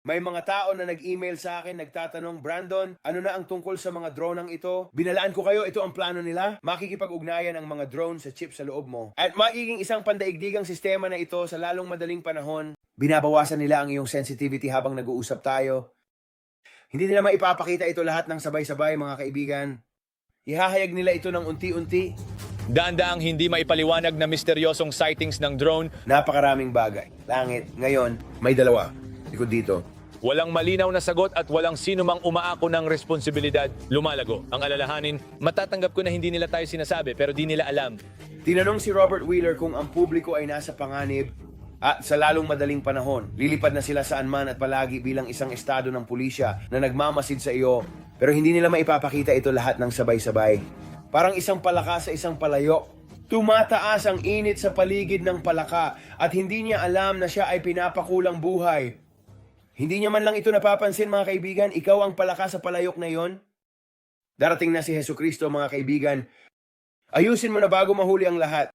May mga tao na nag-email sa akin, nagtatanong, Brandon, ano na ang tungkol sa mga dronang ito? Binalaan ko kayo, ito ang plano nila. Makikipag-ugnayan ang mga drone sa chip sa loob mo. At magiging isang pandaigdigang sistema na ito sa lalong madaling panahon. Binabawasan nila ang iyong sensitivity habang nag-uusap tayo. Hindi nila maipapakita ito lahat ng sabay-sabay, mga kaibigan. Ihahayag nila ito ng unti-unti. Daan-daang hindi maipaliwanag na misteryosong sightings ng drone. Napakaraming bagay. Langit, ngayon, may dalawa. Likod dito. Walang malinaw na sagot at walang sino mang umaako ng responsibilidad. Lumalago. Ang alalahanin, matatanggap ko na hindi nila tayo sinasabi pero di nila alam. Tinanong si Robert Wheeler kung ang publiko ay nasa panganib at sa lalong madaling panahon. Lilipad na sila saan man at palagi bilang isang estado ng pulisya na nagmamasid sa iyo. Pero hindi nila maipapakita ito lahat ng sabay-sabay. Parang isang palaka sa isang palayok. Tumataas ang init sa paligid ng palaka at hindi niya alam na siya ay pinapakulang buhay. Hindi niya man lang ito napapansin, mga kaibigan, ikaw ang palaka sa palayok na yon. Darating na si Jesucristo, mga kaibigan. Ayusin mo na bago mahuli ang lahat.